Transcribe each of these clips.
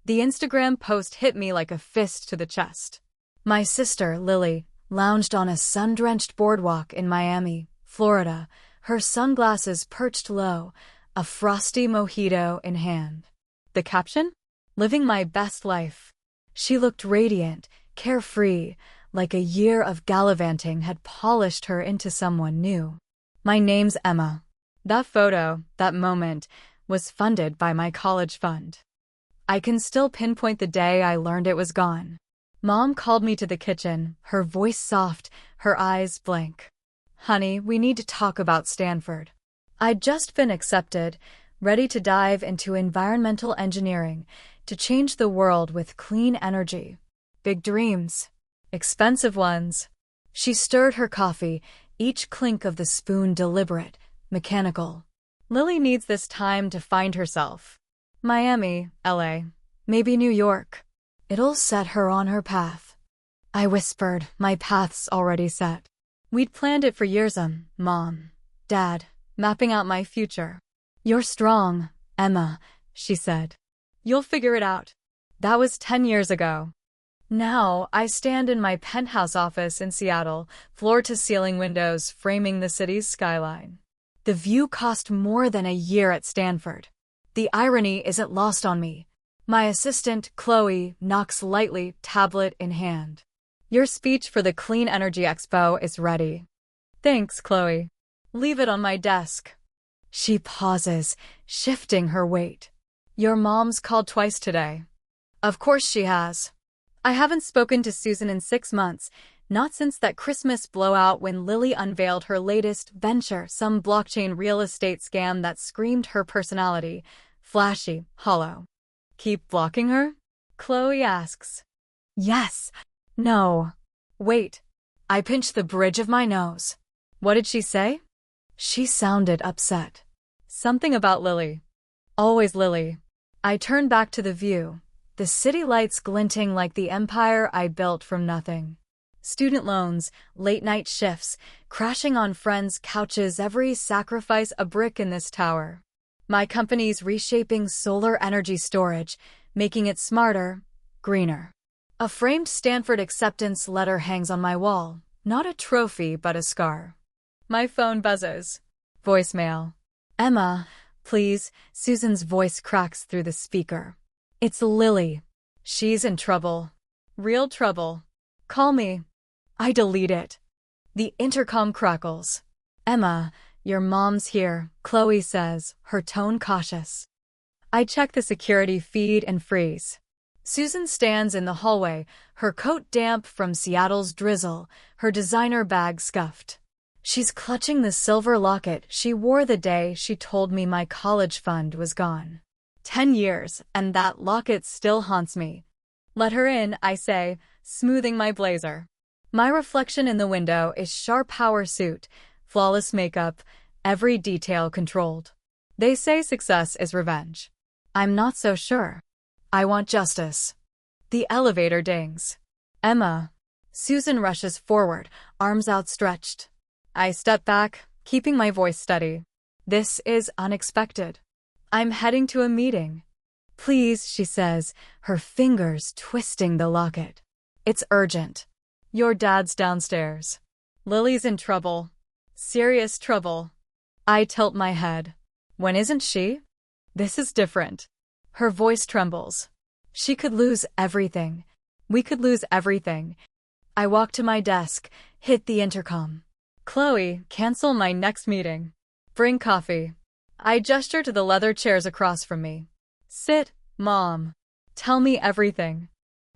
The Instagram post hit me like a fist to the chest. My sister, Lily, lounged on a sun-drenched boardwalk in Miami, Florida, her sunglasses perched low, a frosty mojito in hand. The caption? Living my best life. She looked radiant, carefree, like a year of gallivanting had polished her into someone new. My name's Emma. That photo, that moment, was funded by my college fund. I can still pinpoint the day I learned it was gone. Mom called me to the kitchen, her voice soft, her eyes blank. Honey, we need to talk about Stanford. I'd just been accepted, ready to dive into environmental engineering, to change the world with clean energy. Big dreams. Expensive ones. She stirred her coffee, each clink of the spoon deliberate, mechanical. Lily needs this time to find herself. Miami, LA, maybe New York. It'll set her on her path. I whispered, my path's already set. We'd planned it for years, Mom, Dad, mapping out my future. You're strong, Emma, she said. You'll figure it out. That was 10 years ago. Now, I stand in my penthouse office in Seattle, floor-to-ceiling windows framing the city's skyline. The view cost more than a year at Stanford. The irony isn't lost on me. My assistant, Chloe, knocks lightly, tablet in hand. Your speech for the Clean Energy Expo is ready. Thanks, Chloe. Leave it on my desk. She pauses, shifting her weight. Your mom's called twice today. Of course she has. I haven't spoken to Susan in 6 months, not since that Christmas blowout when Lily unveiled her latest venture, some blockchain real estate scam that screamed her personality, flashy, hollow. Keep blocking her? Chloe asks. Yes. No. Wait. I pinch the bridge of my nose. What did she say? She sounded upset. Something about Lily. Always Lily. I turn back to the view, the city lights glinting like the empire I built from nothing. Student loans, late-night shifts, crashing on friends' couches, every sacrifice a brick in this tower. My company's reshaping solar energy storage, making it smarter, greener. A framed Stanford acceptance letter hangs on my wall, not a trophy but a scar. My phone buzzes. Voicemail. Emma, please, Susan's voice cracks through the speaker. It's Lily. She's in trouble. Real trouble. Call me. I delete it. The intercom crackles. Emma, your mom's here, Chloe says, her tone cautious. I check the security feed and freeze. Susan stands in the hallway, her coat damp from Seattle's drizzle, her designer bag scuffed. She's clutching the silver locket she wore the day she told me my college fund was gone. 10 years, and that locket still haunts me. Let her in, I say, smoothing my blazer. My reflection in the window is sharp power suit, flawless makeup, every detail controlled. They say success is revenge. I'm not so sure. I want justice. The elevator dings. Emma. Susan rushes forward, arms outstretched. I step back, keeping my voice steady. This is unexpected. I'm heading to a meeting. Please, she says, her fingers twisting the locket. It's urgent. Your dad's downstairs. Lily's in trouble. Serious trouble. I tilt my head. When isn't she? This is different. Her voice trembles. She could lose everything. We could lose everything. I walk to my desk, hit the intercom. Chloe, cancel my next meeting. Bring coffee. I gesture to the leather chairs across from me. Sit, Mom. Tell me everything.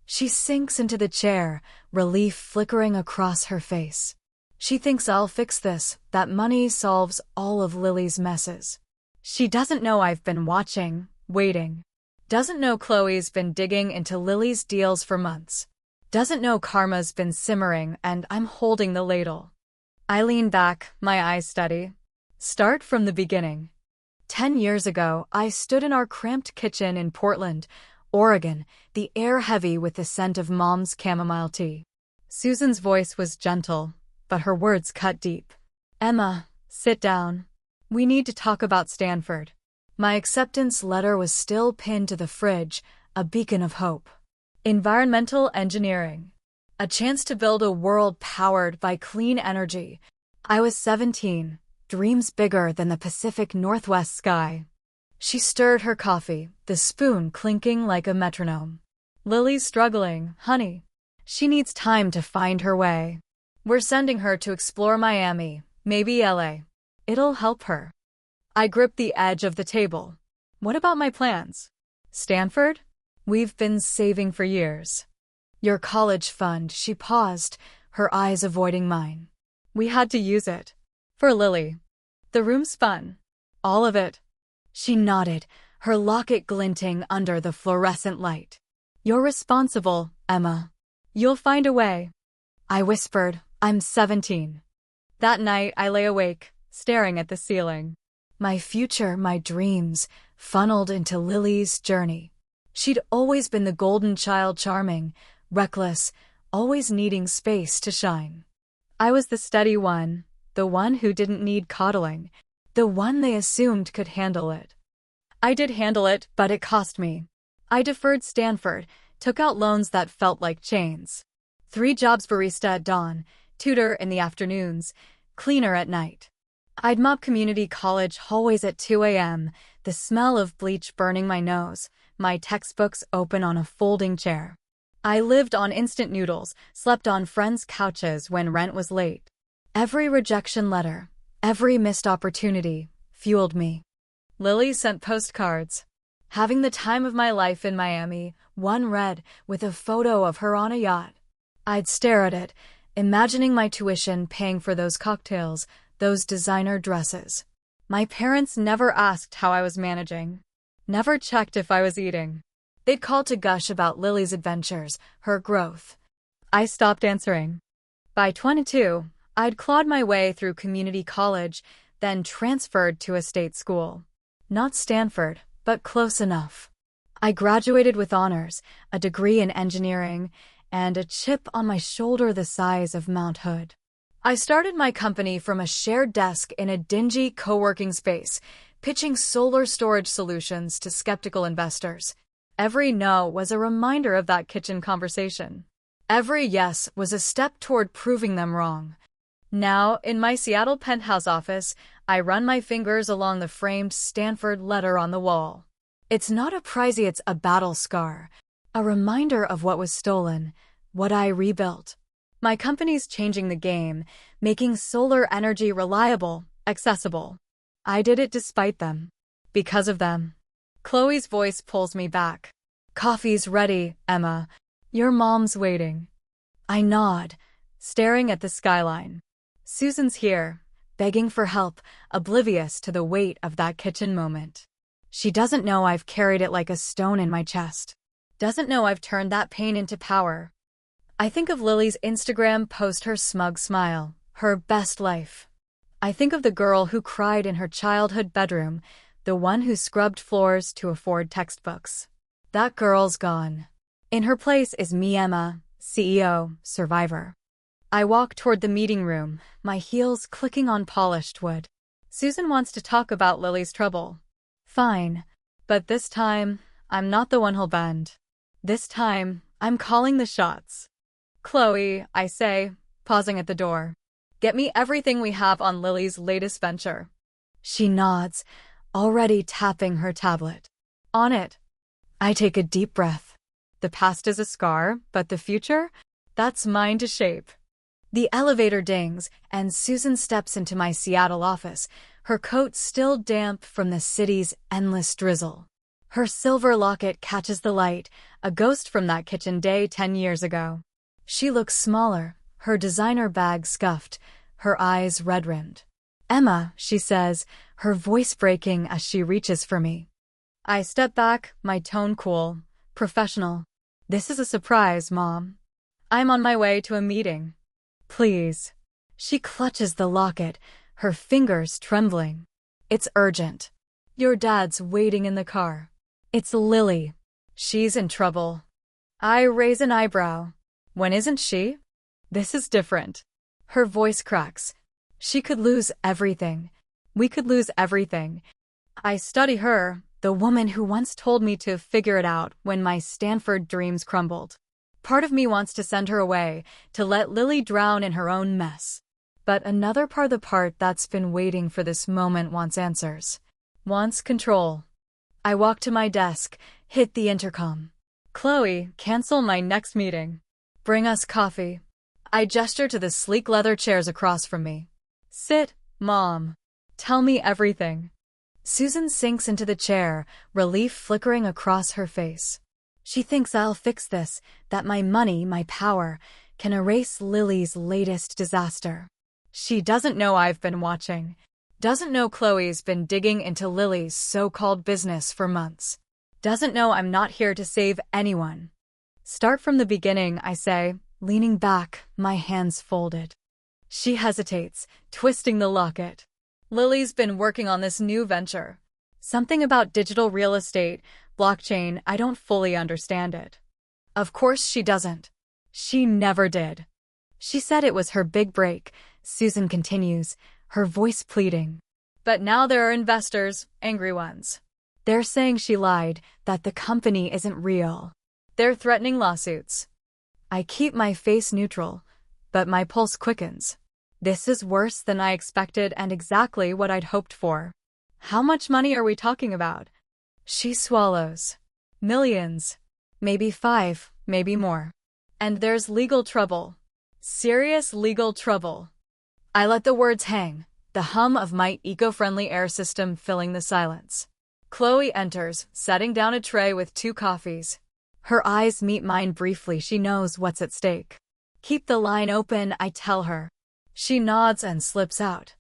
She sinks into the chair, relief flickering across her face. She thinks I'll fix this, that money solves all of Lily's messes. She doesn't know I've been watching, waiting. Doesn't know Chloe's been digging into Lily's deals for months. Doesn't know karma's been simmering and I'm holding the ladle. I lean back, my eyes steady. Start from the beginning. 10 years ago, I stood in our cramped kitchen in Portland, Oregon, the air heavy with the scent of Mom's chamomile tea. Susan's voice was gentle, but her words cut deep. Emma, sit down. We need to talk about Stanford. My acceptance letter was still pinned to the fridge, a beacon of hope. Environmental engineering. A chance to build a world powered by clean energy. I was 17, dreams bigger than the Pacific Northwest sky. She stirred her coffee, the spoon clinking like a metronome. Lily's struggling, honey. She needs time to find her way. We're sending her to explore Miami, maybe LA. It'll help her. I gripped the edge of the table. What about my plans? Stanford? We've been saving for years. Your college fund, she paused, her eyes avoiding mine. We had to use it. For Lily. The room's fun. All of it. She nodded, her locket glinting under the fluorescent light. You're responsible, Emma. You'll find a way. I whispered, I'm 17. That night I lay awake, staring at the ceiling. My future, my dreams, funneled into Lily's journey. She'd always been the golden child, charming, reckless, always needing space to shine. I was the steady one, the one who didn't need coddling, the one they assumed could handle it. I did handle it, but it cost me. I deferred Stanford, took out loans that felt like chains. 3 jobs: barista at dawn, tutor in the afternoons, cleaner at night. I'd mop community college hallways at 2 a.m., the smell of bleach burning my nose, my textbooks open on a folding chair. I lived on instant noodles, slept on friends' couches when rent was late. Every rejection letter, every missed opportunity, fueled me. Lily sent postcards. Having the time of my life in Miami, one red, with a photo of her on a yacht. I'd stare at it, imagining my tuition paying for those cocktails, those designer dresses. My parents never asked how I was managing. Never checked if I was eating. They'd call to gush about Lily's adventures, her growth. I stopped answering. By 22, I'd clawed my way through community college, then transferred to a state school. Not Stanford, but close enough. I graduated with honors, a degree in engineering, and a chip on my shoulder the size of Mount Hood. I started my company from a shared desk in a dingy co-working space, pitching solar storage solutions to skeptical investors. Every no was a reminder of that kitchen conversation. Every yes was a step toward proving them wrong. Now, in my Seattle penthouse office, I run my fingers along the framed Stanford letter on the wall. It's not a prize, it's a battle scar, a reminder of what was stolen, what I rebuilt. My company's changing the game, making solar energy reliable, accessible. I did it despite them. Because of them. Chloe's voice pulls me back. Coffee's ready, Emma. Your mom's waiting. I nod, staring at the skyline. Susan's here, begging for help, oblivious to the weight of that kitchen moment. She doesn't know I've carried it like a stone in my chest. Doesn't know I've turned that pain into power. I think of Lily's Instagram post, her smug smile, her best life. I think of the girl who cried in her childhood bedroom, the one who scrubbed floors to afford textbooks. That girl's gone. In her place is me, Emma, CEO, survivor. I walk toward the meeting room, my heels clicking on polished wood. Susan wants to talk about Lily's trouble. Fine. But this time, I'm not the one who'll bend. This time, I'm calling the shots. Chloe, I say, pausing at the door. Get me everything we have on Lily's latest venture. She nods, already tapping her tablet. On it. I take a deep breath. The past is a scar, but the future? That's mine to shape. The elevator dings, and Susan steps into my Seattle office, her coat still damp from the city's endless drizzle. Her silver locket catches the light, a ghost from that kitchen day 10 years ago. She looks smaller, her designer bag scuffed, her eyes red-rimmed. Emma, she says, her voice breaking as she reaches for me. I step back, my tone cool, professional. This is a surprise, Mom. I'm on my way to a meeting. Please. She clutches the locket, her fingers trembling. It's urgent. Your dad's waiting in the car. It's Lily. She's in trouble. I raise an eyebrow. When isn't she? This is different. Her voice cracks. She could lose everything. We could lose everything. I study her, the woman who once told me to figure it out when my Stanford dreams crumbled. Part of me wants to send her away, to let Lily drown in her own mess. But another part, the part that's been waiting for this moment, wants answers. Wants control. I walk to my desk, hit the intercom. Chloe, cancel my next meeting. Bring us coffee. I gesture to the sleek leather chairs across from me. Sit, Mom. Tell me everything. Susan sinks into the chair, relief flickering across her face. She thinks I'll fix this, that my money, my power, can erase Lily's latest disaster. She doesn't know I've been watching. Doesn't know Chloe's been digging into Lily's so-called business for months. Doesn't know I'm not here to save anyone. Start from the beginning, I say, leaning back, my hands folded. She hesitates, twisting the locket. Lily's been working on this new venture. Something about digital real estate, blockchain, I don't fully understand it. Of course she doesn't. She never did. She said it was her big break, Susan continues, her voice pleading. But now there are investors, angry ones. They're saying she lied, that the company isn't real. They're threatening lawsuits. I keep my face neutral, but my pulse quickens. This is worse than I expected and exactly what I'd hoped for. How much money are we talking about? She swallows. Millions. Maybe 5, maybe more. And there's legal trouble. Serious legal trouble. I let the words hang, the hum of my eco-friendly air system filling the silence. Chloe enters, setting down a tray with 2 coffees. Her eyes meet mine briefly. She knows what's at stake. Keep the line open, I tell her. She nods and slips out.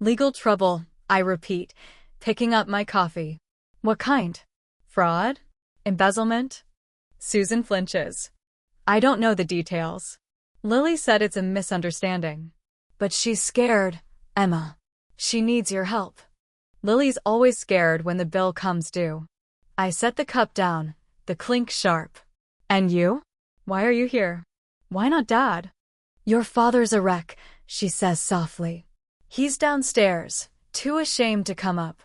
Legal trouble, I repeat, picking up my coffee. What kind? Fraud? Embezzlement? Susan flinches. I don't know the details. Lily said it's a misunderstanding. But she's scared, Emma. She needs your help. Lily's always scared when the bill comes due. I set the cup down, the clink sharp. And you? Why are you here? Why not Dad? Your father's a wreck, she says softly. He's downstairs, too ashamed to come up.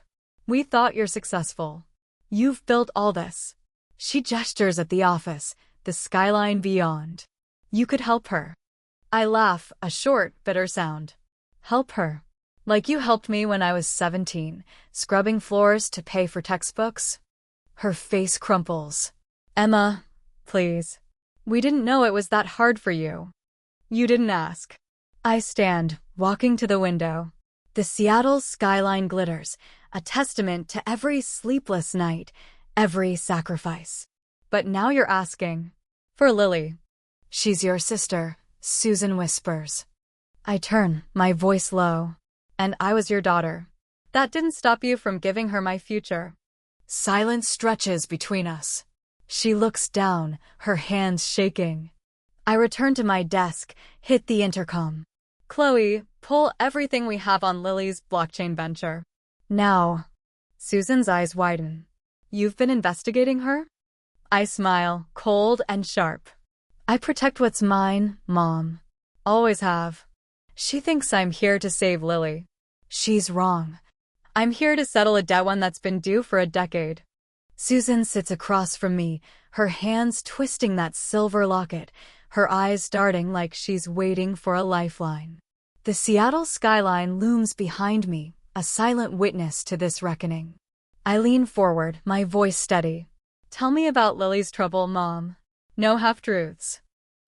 We thought you're successful. You've built all this. She gestures at the office, the skyline beyond. You could help her. I laugh, a short, bitter sound. Help her? Like you helped me when I was 17, scrubbing floors to pay for textbooks? Her face crumples. Emma, please. We didn't know it was that hard for you. You didn't ask. I stand, walking to the window. The Seattle skyline glitters, a testament to every sleepless night, every sacrifice. But now you're asking. For Lily. She's your sister, Susan whispers. I turn, my voice low. And I was your daughter. That didn't stop you from giving her my future. Silence stretches between us. She looks down, her hands shaking. I return to my desk, hit the intercom. Chloe, pull everything we have on Lily's blockchain venture. Now. Susan's eyes widen. You've been investigating her? I smile, cold and sharp. I protect what's mine, Mom. Always have. She thinks I'm here to save Lily. She's wrong. I'm here to settle a debt, one that's been due for a decade. Susan sits across from me, her hands twisting that silver locket, her eyes darting like she's waiting for a lifeline. The Seattle skyline looms behind me, a silent witness to this reckoning. I lean forward, my voice steady. Tell me about Lily's trouble, Mom. No half-truths.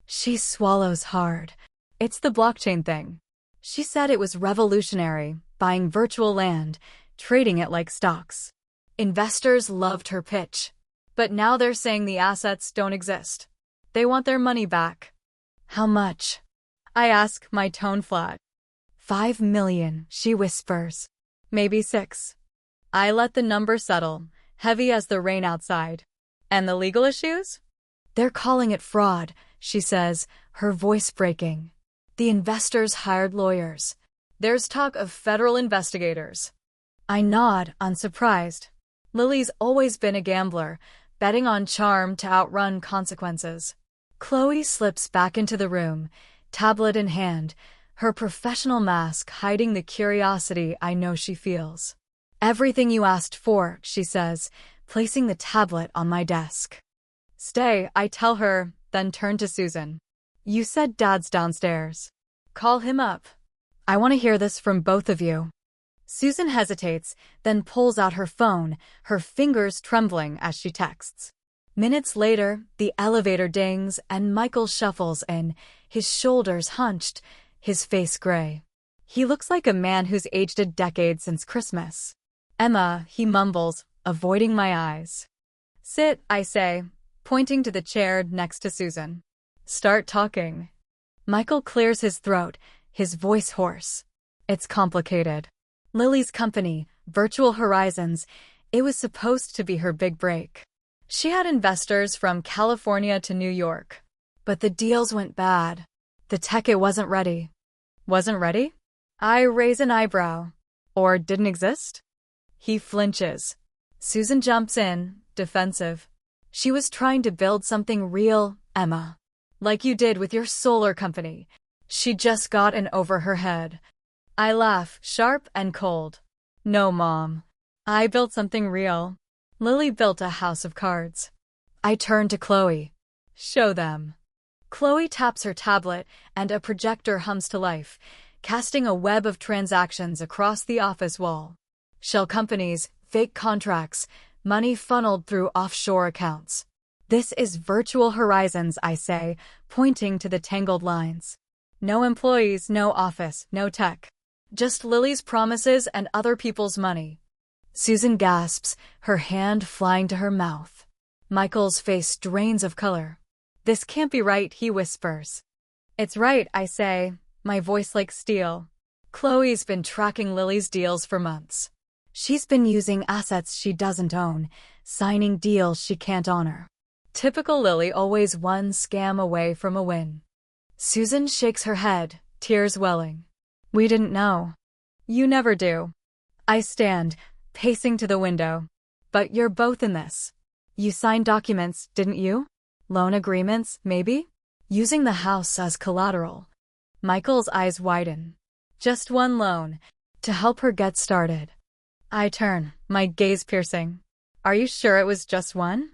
She swallows hard. It's the blockchain thing. She said it was revolutionary, buying virtual land, trading it like stocks. Investors loved her pitch. But now they're saying the assets don't exist. They want their money back. How much? I ask, my tone flat. 5 million, she whispers. Maybe 6. I let the number settle, heavy as the rain outside. And the legal issues? They're calling it fraud, she says, her voice breaking. The investors hired lawyers. There's talk of federal investigators. I nod, unsurprised. Lily's always been a gambler, betting on charm to outrun consequences. Chloe slips back into the room, tablet in hand, her professional mask hiding the curiosity I know she feels. Everything you asked for, she says, placing the tablet on my desk. Stay, I tell her, then turn to Susan. You said Dad's downstairs. Call him up. I want to hear this from both of you. Susan hesitates, then pulls out her phone, her fingers trembling as she texts. Minutes later, the elevator dings and Michael shuffles in, his shoulders hunched, his face gray. He looks like a man who's aged a decade since Christmas. Emma, he mumbles, avoiding my eyes. Sit, I say, pointing to the chair next to Susan. Start talking. Michael clears his throat, his voice hoarse. It's complicated. Lily's company, Virtual Horizons, it was supposed to be her big break. She had investors from California to New York. But the deals went bad. The tech it wasn't ready. Wasn't ready? I raise an eyebrow. Or didn't exist? He flinches. Susan jumps in, defensive. She was trying to build something real, Emma. Like you did with your solar company. She just got in over her head. I laugh, sharp and cold. No, Mom. I built something real. Lily built a house of cards. I turn to Chloe. Show them. Chloe taps her tablet and a projector hums to life, casting a web of transactions across the office wall. Shell companies, fake contracts, money funneled through offshore accounts. This is Virtual Horizons, I say, pointing to the tangled lines. No employees, no office, no tech. Just Lily's promises and other people's money. Susan gasps, her hand flying to her mouth. Michael's face drains of color. This can't be right, he whispers. It's right, I say, my voice like steel. Chloe's been tracking Lily's deals for months. She's been using assets she doesn't own, signing deals she can't honor. Typical Lily, always one scam away from a win. Susan shakes her head, tears welling. We didn't know. You never do. I stand, pacing to the window. But you're both in this. You signed documents, didn't you? Loan agreements, maybe? Using the house as collateral. Michael's eyes widen. Just one loan, to help her get started. I turn, my gaze piercing. Are you sure it was just one?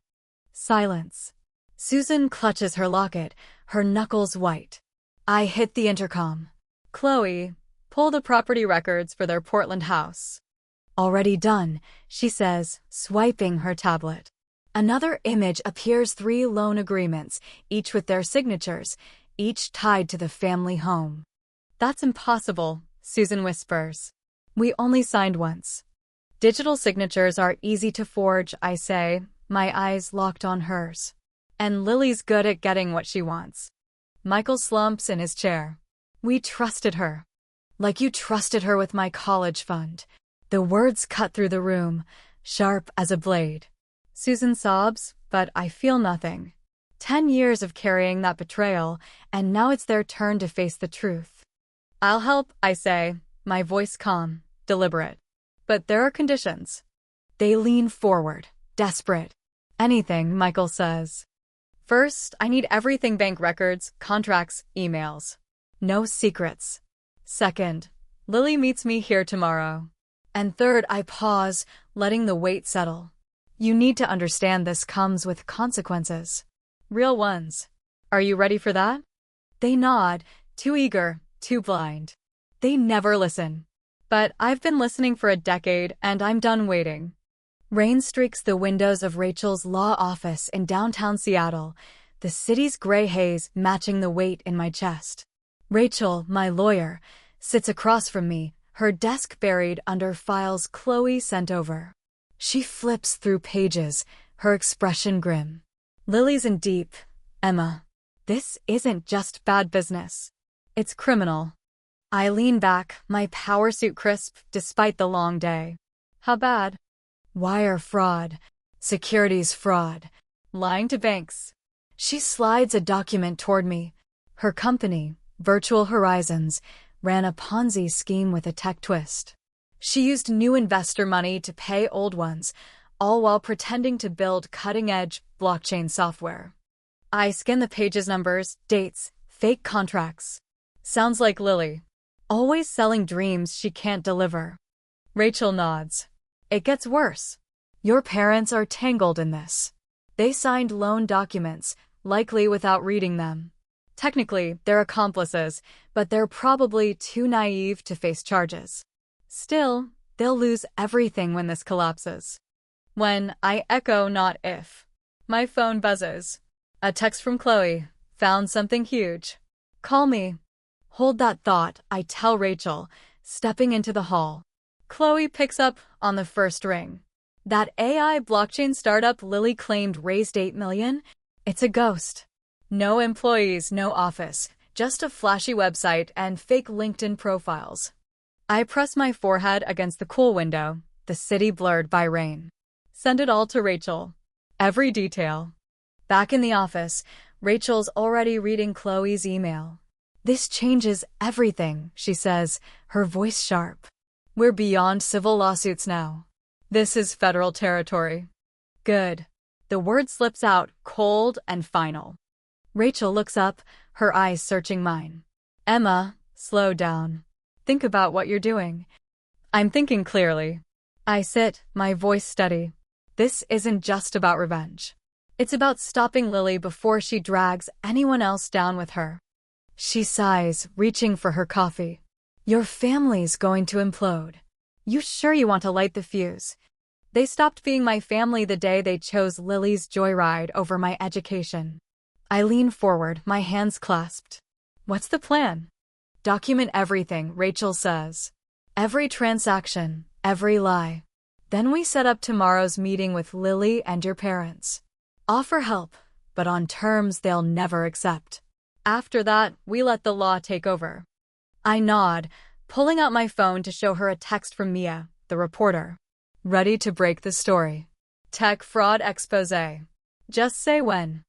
Silence. Susan clutches her locket, her knuckles white. I hit the intercom. Chloe, pull the property records for their Portland house. Already done, she says, swiping her tablet. Another image appears, 3 loan agreements, each with their signatures, each tied to the family home. That's impossible, Susan whispers. We only signed once. Digital signatures are easy to forge, I say, my eyes locked on hers. And Lily's good at getting what she wants. Michael slumps in his chair. We trusted her. Like you trusted her with my college fund. The words cut through the room, sharp as a blade. Susan sobs, but I feel nothing. 10 years of carrying that betrayal, and now it's their turn to face the truth. I'll help, I say, my voice calm, deliberate. But there are conditions. They lean forward, desperate. Anything, Michael says. First, I need everything: bank records, contracts, emails. No secrets. Second, Lily meets me here tomorrow. And third, I pause, letting the weight settle. You need to understand this comes with consequences. Real ones. Are you ready for that? They nod, too eager, too blind. They never listen. But I've been listening for a decade, and I'm done waiting. Rain streaks the windows of Rachel's law office in downtown Seattle, the city's gray haze matching the weight in my chest. Rachel, my lawyer, sits across from me, her desk buried under files Chloe sent over. She flips through pages, her expression grim. Lily's in deep, Emma. This isn't just bad business. It's criminal. I lean back, my power suit crisp despite the long day. How bad? Wire fraud, securities fraud, lying to banks. She slides a document toward me. Her company, Virtual Horizons, ran a Ponzi scheme with a tech twist. She used new investor money to pay old ones, all while pretending to build cutting-edge blockchain software. I scan the pages, numbers, dates, fake contracts. Sounds like Lily. Always selling dreams she can't deliver. Rachel nods. It gets worse. Your parents are tangled in this. They signed loan documents, likely without reading them. Technically, they're accomplices, but they're probably too naive to face charges. Still, they'll lose everything when this collapses. When I echo not if. My phone buzzes. A text from Chloe. Found something huge. Call me. Hold that thought, I tell Rachel, stepping into the hall. Chloe picks up on the first ring. That AI blockchain startup Lily claimed raised $8 million? It's a ghost. No employees, no office, just a flashy website and fake LinkedIn profiles. I press my forehead against the cool window, the city blurred by rain. Send it all to Rachel. Every detail. Back in the office, Rachel's already reading Chloe's email. This changes everything, she says, her voice sharp. We're beyond civil lawsuits now. This is federal territory. Good. The word slips out, cold and final. Rachel looks up, her eyes searching mine. Emma, slow down. Think about what you're doing. I'm thinking clearly. I sit, my voice steady. This isn't just about revenge. It's about stopping Lily before she drags anyone else down with her. She sighs, reaching for her coffee. Your family's going to implode. You sure you want to light the fuse? They stopped being my family the day they chose Lily's joyride over my education. I lean forward, my hands clasped. What's the plan? Document everything, Rachel says. Every transaction, every lie. Then we set up tomorrow's meeting with Lily and your parents. Offer help, but on terms they'll never accept. After that, we let the law take over. I nod, pulling out my phone to show her a text from Mia, the reporter. Ready to break the story. Tech fraud expose. Just say when.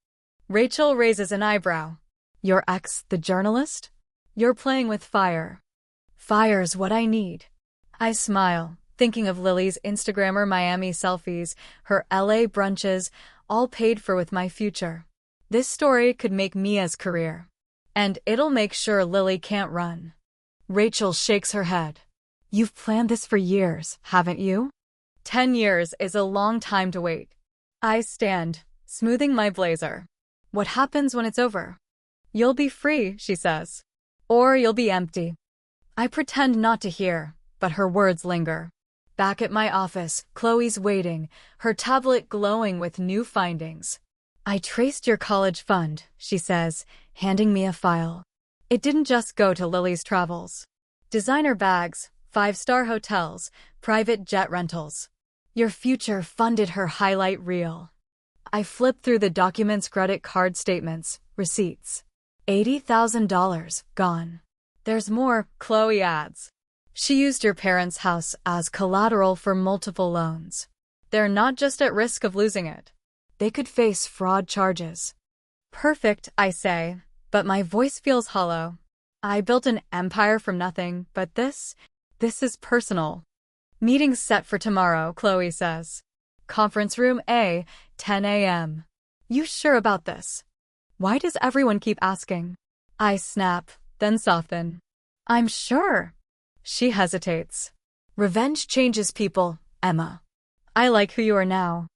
Rachel raises an eyebrow. Your ex, the journalist? You're playing with fire. Fire's what I need. I smile, thinking of Lily's Instagrammer Miami selfies, her LA brunches, all paid for with my future. This story could make Mia's career. And it'll make sure Lily can't run. Rachel shakes her head. You've planned this for years, haven't you? 10 years is a long time to wait. I stand, smoothing my blazer. What happens when it's over? You'll be free, she says. Or you'll be empty. I pretend not to hear, but her words linger. Back at my office, Chloe's waiting, her tablet glowing with new findings. I traced your college fund, she says, handing me a file. It didn't just go to Lily's travels. Designer bags, 5-star hotels, private jet rentals. Your future funded her highlight reel. I flipped through the documents, credit card statements, receipts. $80,000 gone. There's more, Chloe adds. She used your parents' house as collateral for multiple loans. They're not just at risk of losing it. They could face fraud charges. Perfect, I say, but my voice feels hollow. I built an empire from nothing, but this is personal. Meeting's set for tomorrow, Chloe says. Conference room A, 10 a.m. You sure about this? Why does everyone keep asking? I snap, then soften. I'm sure. She hesitates. Revenge changes people, Emma. I like who you are now.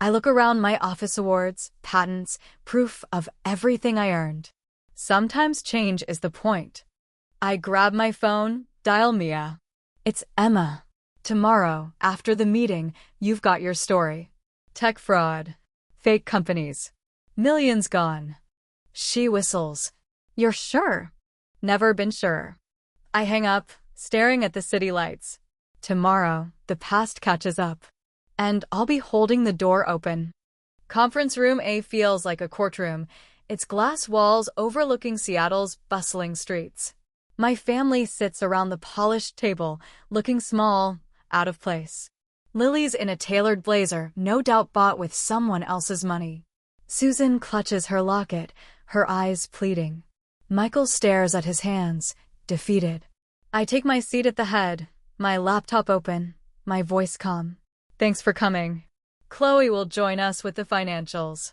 I look around my office, awards, patents, proof of everything I earned. Sometimes change is the point. I grab my phone, dial Mia. It's Emma. Tomorrow, after the meeting, you've got your story. Tech fraud. Fake companies. Millions gone. She whistles. You're sure? Never been sure. I hang up, staring at the city lights. Tomorrow, the past catches up. And I'll be holding the door open. Conference room A feels like a courtroom, its glass walls overlooking Seattle's bustling streets. My family sits around the polished table, looking small, out of place. Lily's in a tailored blazer, no doubt bought with someone else's money. Susan clutches her locket, her eyes pleading. Michael stares at his hands, defeated. I take my seat at the head, my laptop open, my voice calm. Thanks for coming. Chloe will join us with the financials.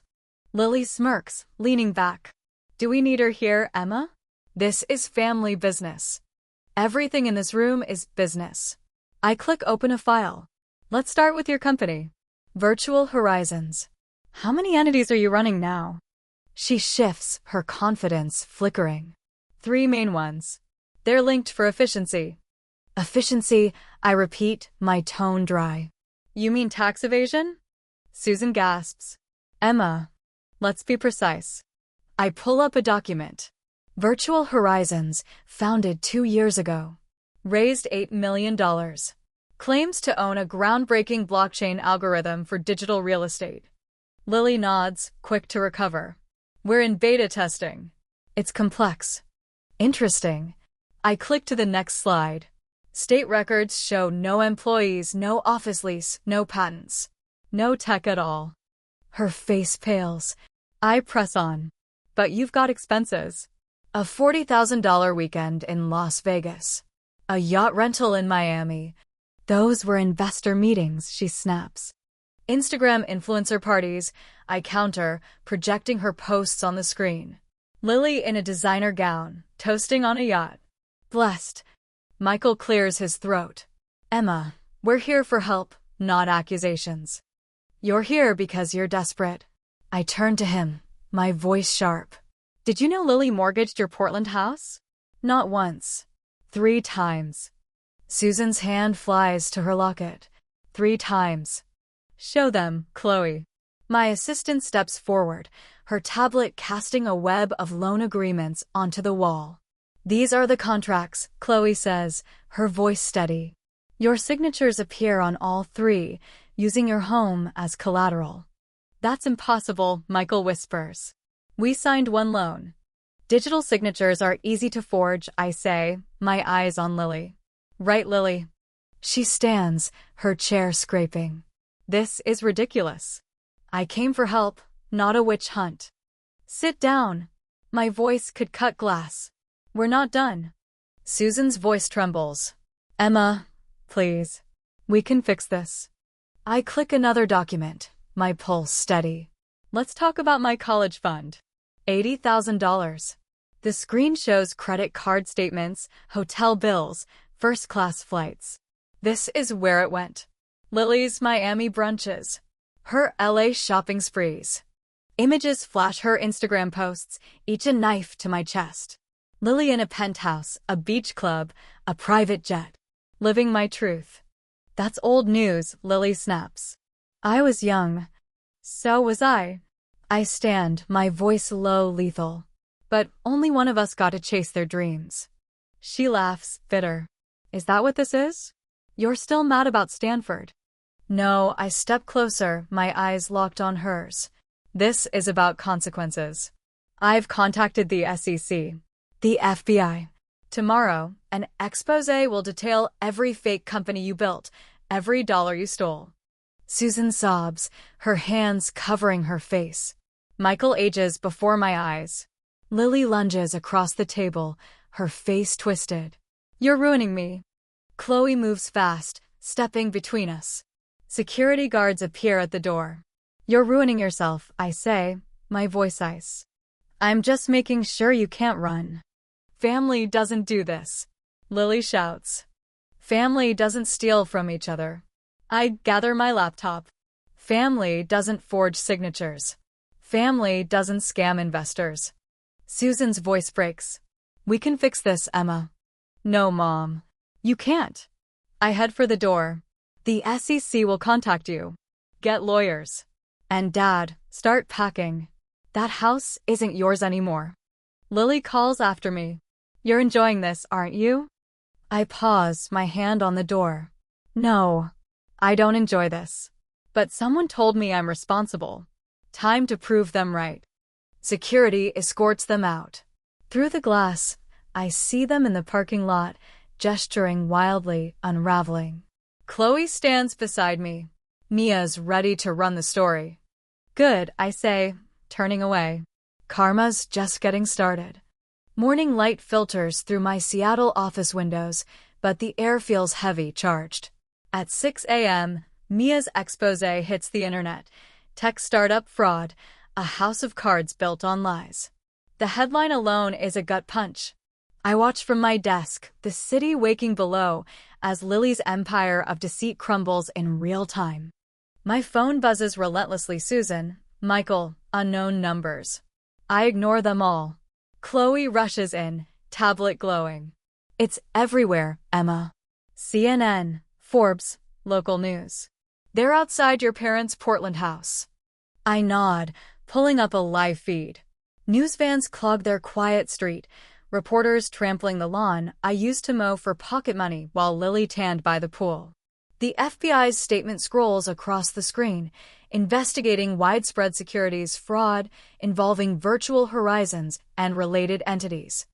Lily smirks, leaning back. Do we need her here, Emma? This is family business. Everything in this room is business. I click open a file. Let's start with your company. Virtual Horizons. How many entities are you running now? She shifts, her confidence flickering. 3 main ones. They're linked for efficiency. Efficiency, I repeat, my tone dry. You mean tax evasion? Susan gasps. Emma, let's be precise. I pull up a document. Virtual Horizons, founded 2 years ago. Raised $8 million. Claims to own a groundbreaking blockchain algorithm for digital real estate. Lily nods, quick to recover. We're in beta testing. It's complex. Interesting. I click to the next slide. State records show no employees, no office lease, no patents. No tech at all. Her face pales. I press on. But you've got expenses. A $40,000 weekend in Las Vegas. A yacht rental in Miami. Those were investor meetings, she snaps. Instagram influencer parties, I counter, projecting her posts on the screen. Lily in a designer gown, toasting on a yacht. Blessed. Michael clears his throat. Emma, we're here for help, not accusations. You're here because you're desperate. I turn to him, my voice sharp. Did you know Lily mortgaged your Portland house? Not once. 3 times. Susan's hand flies to her locket. 3 times. Show them, Chloe. My assistant steps forward, her tablet casting a web of loan agreements onto the wall. These are the contracts, Chloe says, her voice steady. Your signatures appear on all 3, using your home as collateral. That's impossible, Michael whispers. We signed 1 loan. Digital signatures are easy to forge, I say, my eyes on Lily. Right, Lily. She stands, her chair scraping. This is ridiculous. I came for help, not a witch hunt. Sit down. My voice could cut glass. We're not done. Susan's voice trembles. Emma, please. We can fix this. I click another document, my pulse steady. Let's talk about my college fund. $80,000. The screen shows credit card statements, hotel bills, first-class flights. This is where it went. Lily's Miami brunches. Her LA shopping sprees. Images flash her Instagram posts, each a knife to my chest. Lily in a penthouse, a beach club, a private jet. Living my truth. That's old news, Lily snaps. I was young. So was I. I stand, my voice low, lethal. But only one of us got to chase their dreams. She laughs, bitter. Is that what this is? You're still mad about Stanford? No, I step closer, my eyes locked on hers. This is about consequences. I've contacted the SEC, the FBI. Tomorrow, an expose will detail every fake company you built, every dollar you stole. Susan sobs, her hands covering her face. Michael ages before my eyes. Lily lunges across the table, her face twisted. You're ruining me. Chloe moves fast, stepping between us. Security guards appear at the door. You're ruining yourself, I say, my voice ice. I'm just making sure you can't run. Family doesn't do this. Lily shouts. Family doesn't steal from each other. I gather my laptop. Family doesn't forge signatures. Family doesn't scam investors. Susan's voice breaks. We can fix this, Emma. No, Mom. You can't. I head for the door. The SEC will contact you. Get lawyers. And Dad, start packing. That house isn't yours anymore. Lily calls after me. You're enjoying this, aren't you? I pause, my hand on the door. No, I don't enjoy this. But someone told me I'm responsible. Time to prove them right. Security escorts them out. Through the glass, I see them in the parking lot, gesturing wildly, unraveling. Chloe stands beside me. Mia's ready to run the story. Good, I say, turning away. Karma's just getting started. Morning light filters through my Seattle office windows, but the air feels heavy, charged. At 6 a.m., Mia's expose hits the internet. Tech startup fraud, a house of cards built on lies. The headline alone is a gut punch. I watch from my desk, the city waking below, as Lily's empire of deceit crumbles in real time. My phone buzzes relentlessly. Susan, Michael, unknown numbers. I ignore them all. Chloe rushes in, tablet glowing. It's everywhere, Emma. CNN, Forbes, local news. They're outside your parents' Portland house. I nod, pulling up a live feed. News vans clog their quiet street, reporters trampling the lawn I used to mow for pocket money while Lily tanned by the pool. The FBI's statement scrolls across the screen, investigating widespread securities fraud involving virtual horizons and related entities.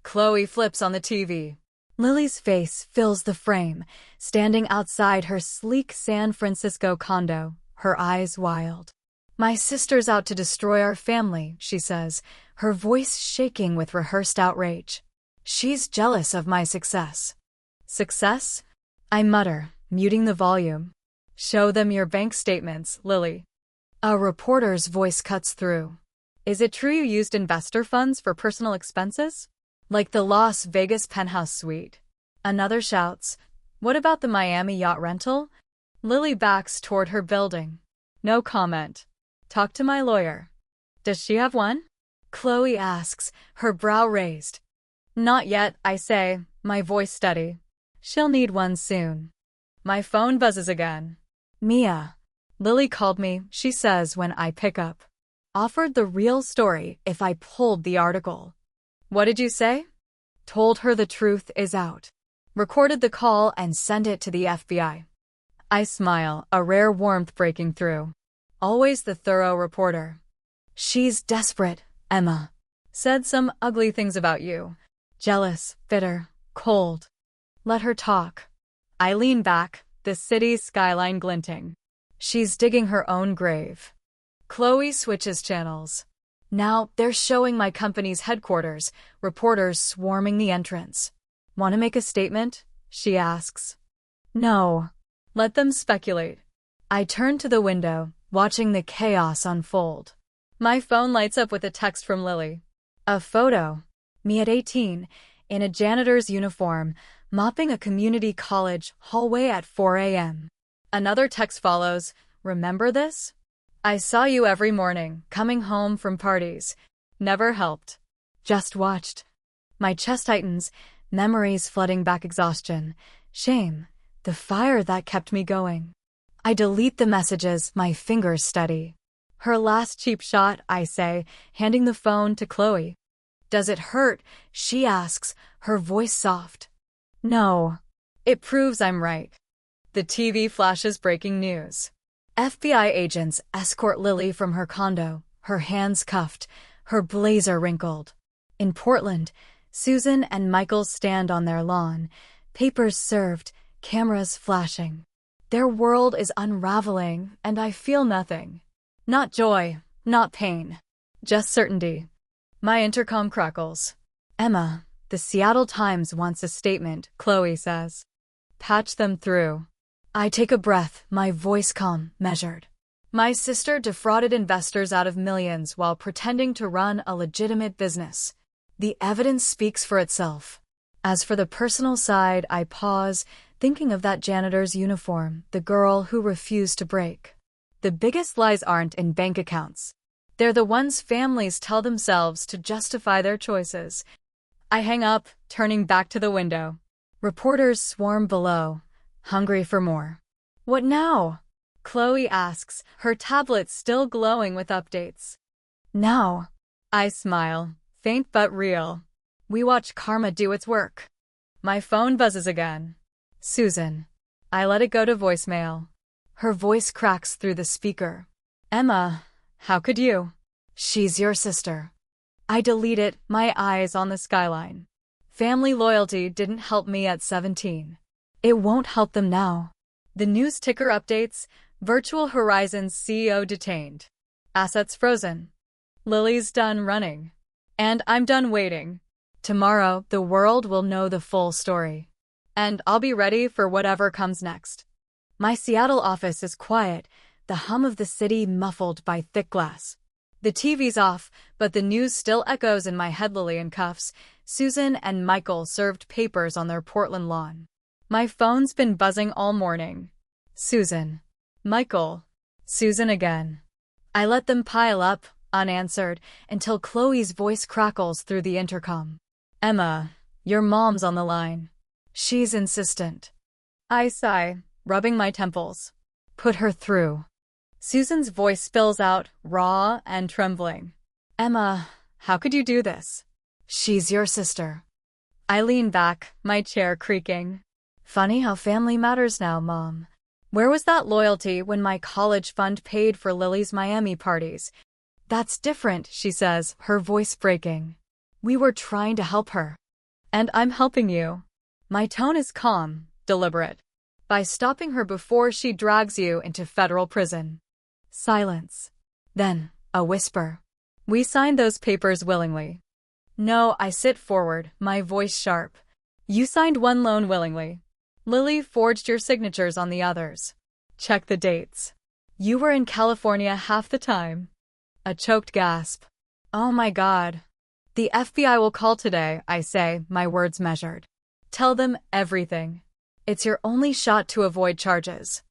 Chloe flips on the TV. Lily's face fills the frame, standing outside her sleek San Francisco condo, her eyes wild. My sister's out to destroy our family, she says, her voice shaking with rehearsed outrage. She's jealous of my success. Success? I mutter, muting the volume. Show them your bank statements, Lily. A reporter's voice cuts through. Is it true you used investor funds for personal expenses? Like the Las Vegas penthouse suite. Another shouts, what about the Miami yacht rental? Lily backs toward her building. No comment. Talk to my lawyer. Does she have one? Chloe asks, her brow raised. Not yet, I say, my voice steady. She'll need one soon. My phone buzzes again. Mia. Lily called me, she says when I pick up. Offered the real story if I pulled the article. What did you say? Told her the truth is out. Recorded the call and sent it to the FBI. I smile, a rare warmth breaking through. Always the thorough reporter. She's desperate, Emma. Said some ugly things about you. Jealous, bitter, cold. Let her talk. I lean back, the city's skyline glinting. She's digging her own grave. Chloe switches channels. Now they're showing my company's headquarters, reporters swarming the entrance. Want to make a statement? She asks. No. Let them speculate. I turn to the window, watching the chaos unfold. My phone lights up with a text from Lily. A photo. Me at 18, in a janitor's uniform, mopping a community college hallway at 4 a.m. Another text follows. Remember this? I saw you every morning, coming home from parties. Never helped. Just watched. My chest tightens, memories flooding back exhaustion. Shame. The fire that kept me going. I delete the messages, my fingers steady. Her last cheap shot, I say, handing the phone to Chloe. Does it hurt? She asks, her voice soft. No. It proves I'm right. The TV flashes breaking news. FBI agents escort Lily from her condo, her hands cuffed, her blazer wrinkled. In Portland, Susan and Michael stand on their lawn, papers served, cameras flashing. Their world is unraveling, and I feel nothing. Not joy, not pain. Just certainty. My intercom crackles. Emma, the Seattle Times wants a statement, Chloe says. Patch them through. I take a breath, my voice calm, measured. My sister defrauded investors out of millions while pretending to run a legitimate business. The evidence speaks for itself. As for the personal side, I pause, thinking of that janitor's uniform, the girl who refused to break. The biggest lies aren't in bank accounts. They're the ones families tell themselves to justify their choices. I hang up, turning back to the window. Reporters swarm below, hungry for more. What now? Chloe asks, her tablet still glowing with updates. Now. I smile, faint but real. We watch karma do its work. My phone buzzes again. Susan. I let it go to voicemail. Her voice cracks through the speaker. Emma, how could you? She's your sister. I delete it, my eyes on the skyline. Family loyalty didn't help me at 17. It won't help them now. The news ticker updates, Virtual Horizons CEO detained. Assets frozen. Lily's done running. And I'm done waiting. Tomorrow, the world will know the full story. And I'll be ready for whatever comes next. My Seattle office is quiet, the hum of the city muffled by thick glass. The TV's off, but the news still echoes in my head. Lily in cuffs, Susan and Michael served papers on their Portland lawn. My phone's been buzzing all morning. Susan. Michael. Susan again. I let them pile up, unanswered, until Chloe's voice crackles through the intercom. Emma, your mom's on the line. She's insistent. I sigh, rubbing my temples. Put her through. Susan's voice spills out, raw and trembling. Emma, how could you do this? She's your sister. I lean back, my chair creaking. Funny how family matters now, Mom. Where was that loyalty when my college fund paid for Lily's Miami parties? That's different, she says, her voice breaking. We were trying to help her. And I'm helping you. My tone is calm, deliberate. By stopping her before she drags you into federal prison. Silence. Then, a whisper. We signed those papers willingly. No, I sit forward, my voice sharp. You signed one loan willingly. Lily forged your signatures on the others. Check the dates. You were in California half the time. A choked gasp. Oh my God. The FBI will call today, I say, my words measured. Tell them everything. It's your only shot to avoid charges.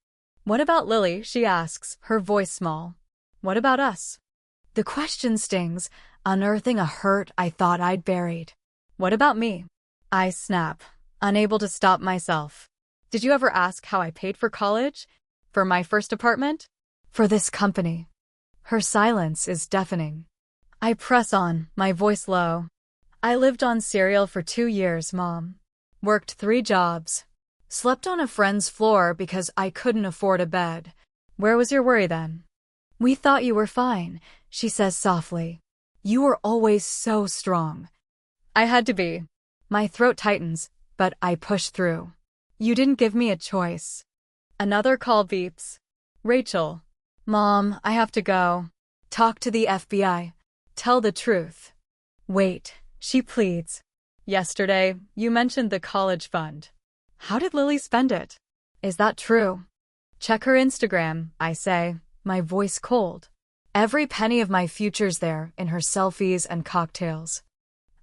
What about Lily? She asks, her voice small. What about us? The question stings, unearthing a hurt I thought I'd buried. What about me? I snap, unable to stop myself. Did you ever ask how I paid for college? For my first apartment? For this company. Her silence is deafening. I press on, my voice low. I lived on cereal for 2 years, Mom. Worked 3 jobs. Slept on a friend's floor because I couldn't afford a bed. Where was your worry then? We thought you were fine, she says softly. You were always so strong. I had to be. My throat tightens, but I push through. You didn't give me a choice. Another call beeps. Rachel. Mom, I have to go. Talk to the FBI. Tell the truth. Wait, she pleads. Yesterday, you mentioned the college fund. How did Lily spend it? Is that true? Check her Instagram, I say, my voice cold. Every penny of my future's there in her selfies and cocktails.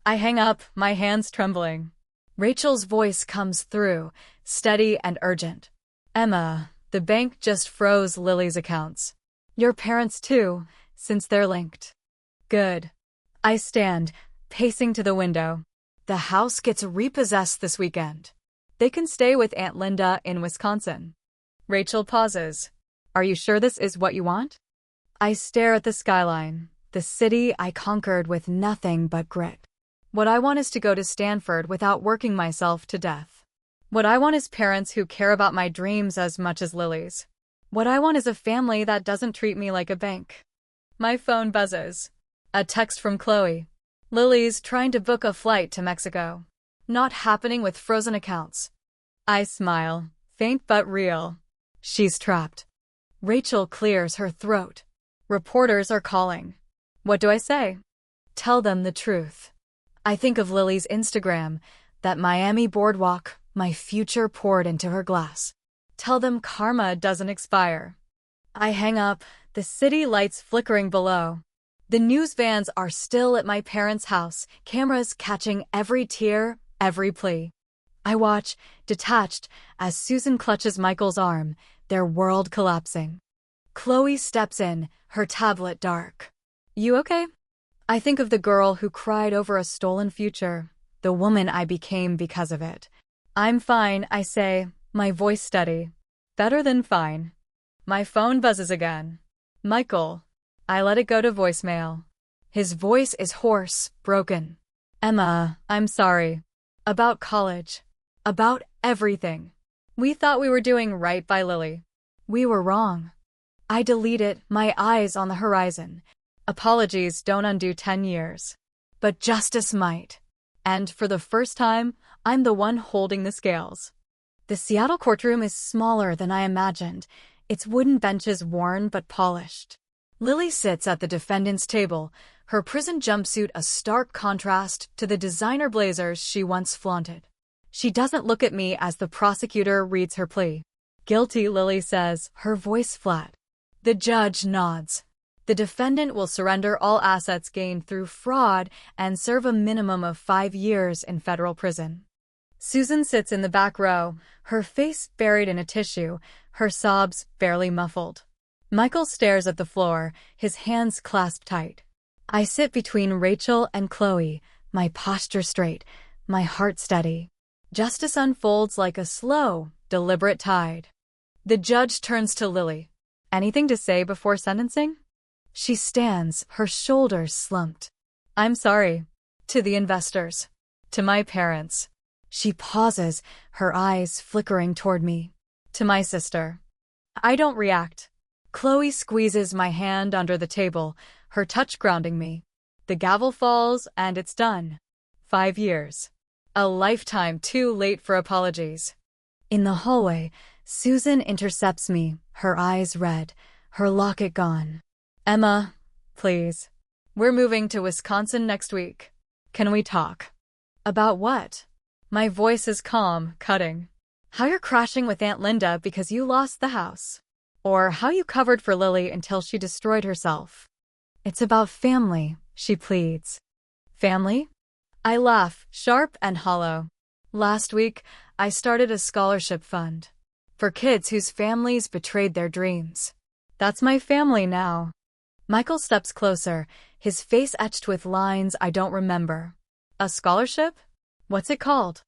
I hang up, my hands trembling. Rachel's voice comes through, steady and urgent. Emma, the bank just froze Lily's accounts. Your parents too, since they're linked. Good. I stand, pacing to the window. The house gets repossessed this weekend. They can stay with Aunt Linda in Wisconsin. Rachel pauses. Are you sure this is what you want? I stare at the skyline, the city I conquered with nothing but grit. What I want is to go to Stanford without working myself to death. What I want is parents who care about my dreams as much as Lily's. What I want is a family that doesn't treat me like a bank. My phone buzzes. A text from Chloe. Lily's trying to book a flight to Mexico. Not happening with frozen accounts. I smile, faint but real. She's trapped. Rachel clears her throat. Reporters are calling. What do I say? Tell them the truth. I think of Lily's Instagram, that Miami boardwalk, my future poured into her glass. Tell them karma doesn't expire. I hang up, the city lights flickering below. The news vans are still at my parents' house, cameras catching every tear, every plea. I watch, detached, as Susan clutches Michael's arm, their world collapsing. Chloe steps in, her tablet dark. You okay? I think of the girl who cried over a stolen future, the woman I became because of it. I'm fine, I say, my voice steady. Better than fine. My phone buzzes again. Michael. I let it go to voicemail. His voice is hoarse, broken. Emma, I'm sorry. About college. About everything. We thought we were doing right by Lily. We were wrong. I delete it, my eyes on the horizon. Apologies don't undo 10 years. But justice might. And for the first time, I'm the one holding the scales. The Seattle courtroom is smaller than I imagined, its wooden benches worn but polished. Lily sits at the defendant's table, her prison jumpsuit a stark contrast to the designer blazers she once flaunted. She doesn't look at me as the prosecutor reads her plea. Guilty, Lily says, her voice flat. The judge nods. The defendant will surrender all assets gained through fraud and serve a minimum of 5 years in federal prison. Susan sits in the back row, her face buried in a tissue, her sobs barely muffled. Michael stares at the floor, his hands clasped tight. I sit between Rachel and Chloe, my posture straight, my heart steady. Justice unfolds like a slow, deliberate tide. The judge turns to Lily. Anything to say before sentencing? She stands, her shoulders slumped. I'm sorry. To the investors. To my parents. She pauses, her eyes flickering toward me. To my sister. I don't react. Chloe squeezes my hand under the table, her touch grounding me. The gavel falls, and it's done. 5 years. A lifetime too late for apologies. In the hallway, Susan intercepts me, her eyes red, her locket gone. Emma, please. We're moving to Wisconsin next week. Can we talk? About what? My voice is calm, cutting. How you're crashing with Aunt Linda because you lost the house. Or how you covered for Lily until she destroyed herself. It's about family, she pleads. Family? I laugh, sharp and hollow. Last week, I started a scholarship fund. For kids whose families betrayed their dreams. That's my family now. Michael steps closer, his face etched with lines I don't remember. A scholarship? What's it called?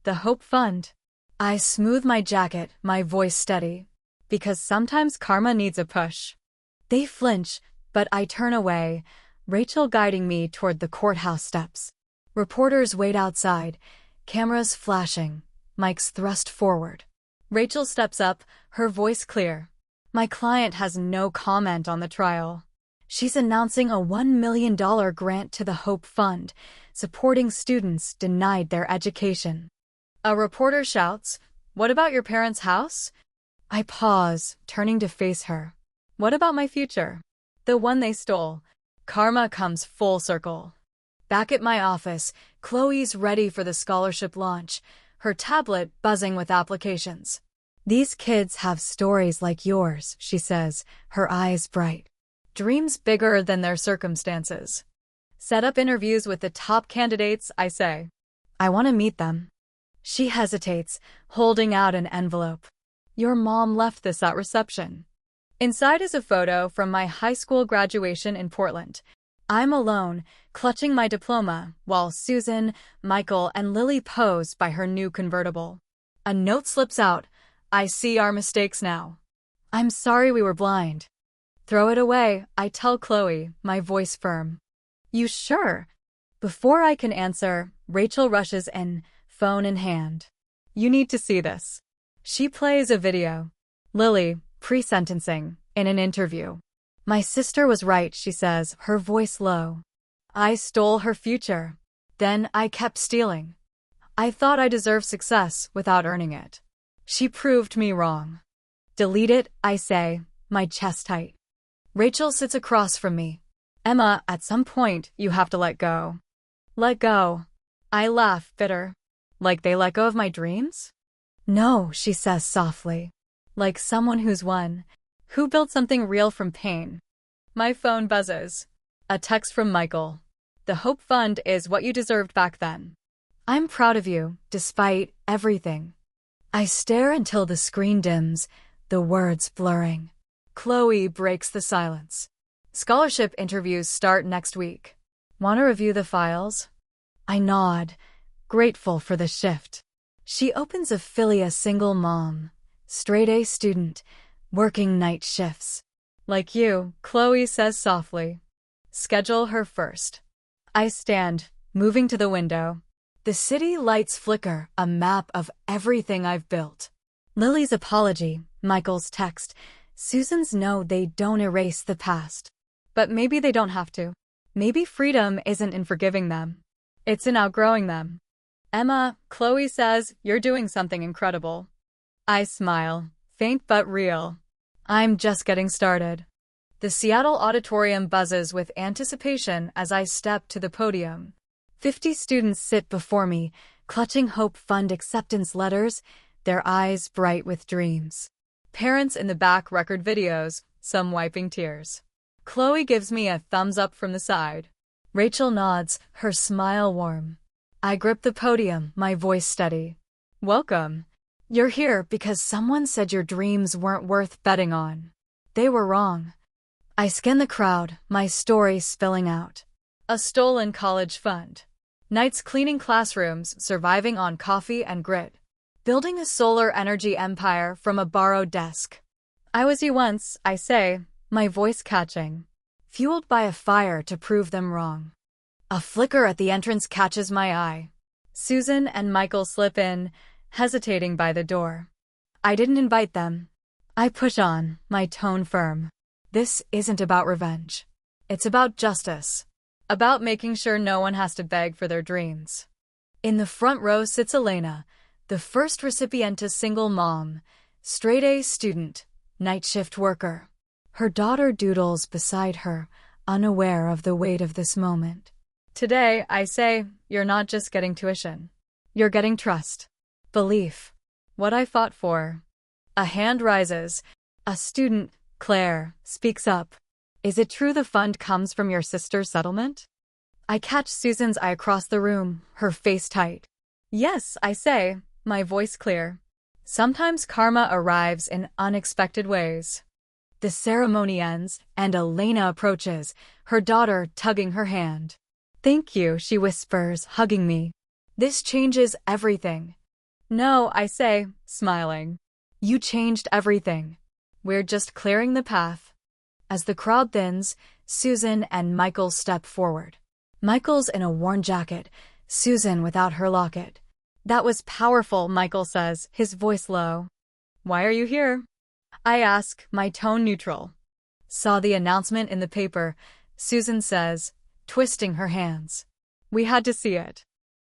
The Hope Fund. I smooth my jacket, my voice steady. Because sometimes karma needs a push. They flinch, but I turn away, Rachel guiding me toward the courthouse steps. Reporters wait outside, cameras flashing, mics thrust forward. Rachel steps up, her voice clear. My client has no comment on the trial. She's announcing a $1 million grant to the Hope Fund, supporting students denied their education. A reporter shouts, "What about your parents' house?" I pause, turning to face her. What about my future? The one they stole. Karma comes full circle. Back at my office, Chloe's ready for the scholarship launch, her tablet buzzing with applications. These kids have stories like yours, she says, her eyes bright. Dreams bigger than their circumstances. Set up interviews with the top candidates, I say. I want to meet them. She hesitates, holding out an envelope. Your mom left this at reception. Inside is a photo from my high school graduation in Portland. I'm alone, clutching my diploma, while Susan, Michael, and Lily pose by her new convertible. A note slips out. I see our mistakes now. I'm sorry we were blind. Throw it away, I tell Chloe, my voice firm. You sure? Before I can answer, Rachel rushes in, phone in hand. You need to see this. She plays a video. Lily, pre-sentencing, in an interview. My sister was right, she says, her voice low. I stole her future. Then I kept stealing. I thought I deserved success without earning it. She proved me wrong. Delete it, I say, my chest tight. Rachel sits across from me. Emma, at some point, you have to let go. Let go. I laugh, bitter. Like they let go of my dreams? No, she says softly. Like someone who's won. Who built something real from pain. My phone buzzes. A text from Michael. The Hope Fund is what you deserved back then. I'm proud of you, despite everything. I stare until the screen dims, the words blurring. Chloe breaks the silence. Scholarship interviews start next week. Want to review the files? I nod, grateful for the shift. She opens a Philia single mom, straight-A student, working night shifts. Like you, Chloe says softly. Schedule her first. I stand, moving to the window. The city lights flicker, a map of everything I've built. Lily's apology, Michael's text, Susan's no, they don't erase the past. But maybe they don't have to. Maybe freedom isn't in forgiving them. It's in outgrowing them. Emma, Chloe says, you're doing something incredible. I smile, faint but real. I'm just getting started. The Seattle auditorium buzzes with anticipation as I step to the podium. 50 students sit before me, clutching Hope Fund acceptance letters, their eyes bright with dreams. Parents in the back record videos, some wiping tears. Chloe gives me a thumbs up from the side. Rachel nods, her smile warm. I grip the podium, my voice steady. Welcome. You're here because someone said your dreams weren't worth betting on. They were wrong. I scan the crowd, my story spilling out. A stolen college fund. Nights cleaning classrooms, surviving on coffee and grit. Building a solar energy empire from a borrowed desk. I was you once, I say, my voice catching. Fueled by a fire to prove them wrong. A flicker at the entrance catches my eye. Susan and Michael slip in, hesitating by the door. I didn't invite them. I push on, my tone firm. This isn't about revenge. It's about justice. About making sure no one has to beg for their dreams. In the front row sits Elena, the first recipienta single mom, straight-A student, night shift worker. Her daughter doodles beside her, unaware of the weight of this moment. Today, I say, you're not just getting tuition. You're getting trust. Belief. What I fought for. A hand rises. A student, Claire, speaks up. Is it true the fund comes from your sister's settlement? I catch Susan's eye across the room, her face tight. Yes, I say, my voice clear. Sometimes karma arrives in unexpected ways. The ceremony ends, and Elena approaches, her daughter tugging her hand. Thank you, she whispers, hugging me. This changes everything. No, I say, smiling. You changed everything. We're just clearing the path. As the crowd thins, Susan and Michael step forward. Michael's in a worn jacket, Susan without her locket. That was powerful, Michael says, his voice low. Why are you here? I ask, my tone neutral. Saw the announcement in the paper, Susan says, twisting her hands. We had to see it.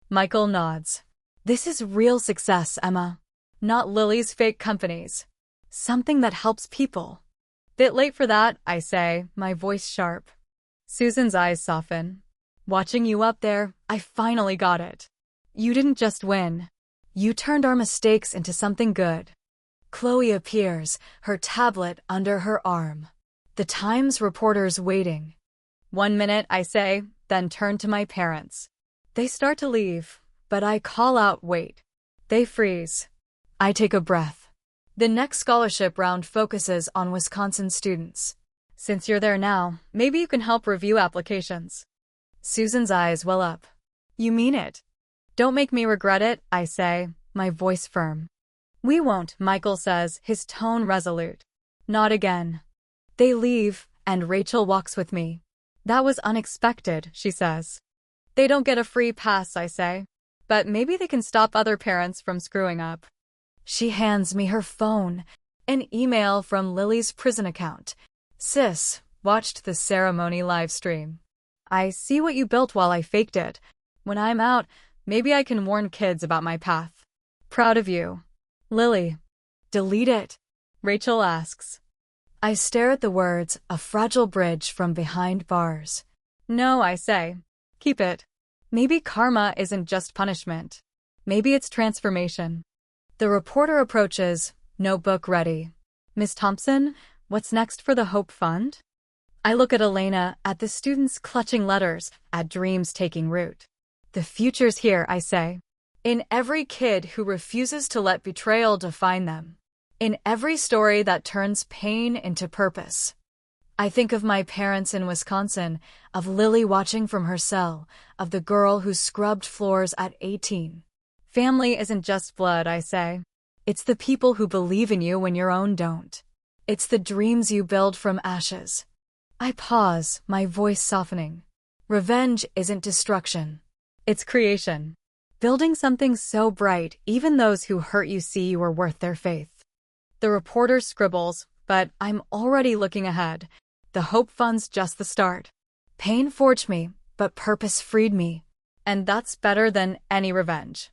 Michael nods. This is real success, Emma. Not Lily's fake companies. Something that helps people. Bit late for that, I say, my voice sharp. Susan's eyes soften. Watching you up there, I finally got it. You didn't just win. You turned our mistakes into something good. Chloe appears, her tablet under her arm. The Times reporter's waiting. 1 minute, I say, then turn to my parents. They start to leave, but I call out, wait. They freeze. I take a breath. The next scholarship round focuses on Wisconsin students. Since you're there now, maybe you can help review applications. Susan's eyes well up. You mean it? Don't make me regret it, I say, my voice firm. We won't, Michael says, his tone resolute. Not again. They leave, and Rachel walks with me. That was unexpected, she says. They don't get a free pass, I say. But maybe they can stop other parents from screwing up. She hands me her phone, an email from Lily's prison account. Sis, watched the ceremony live stream. I see what you built while I faked it. When I'm out, maybe I can warn kids about my path. Proud of you. Lily. Delete it? Rachel asks. I stare at the words, a fragile bridge from behind bars. No, I say. Keep it. Maybe karma isn't just punishment. Maybe it's transformation. The reporter approaches, notebook ready. Miss Thompson, what's next for the Hope Fund? I look at Elena, at the students clutching letters, at dreams taking root. The future's here, I say. In every kid who refuses to let betrayal define them. In every story that turns pain into purpose. I think of my parents in Wisconsin, of Lily watching from her cell, of the girl who scrubbed floors at 18. Family isn't just blood, I say. It's the people who believe in you when your own don't. It's the dreams you build from ashes. I pause, my voice softening. Revenge isn't destruction. It's creation. Building something so bright, even those who hurt you see you are worth their faith. The reporter scribbles, but I'm already looking ahead. The Hope Fund's just the start. Pain forged me, but purpose freed me. And that's better than any revenge.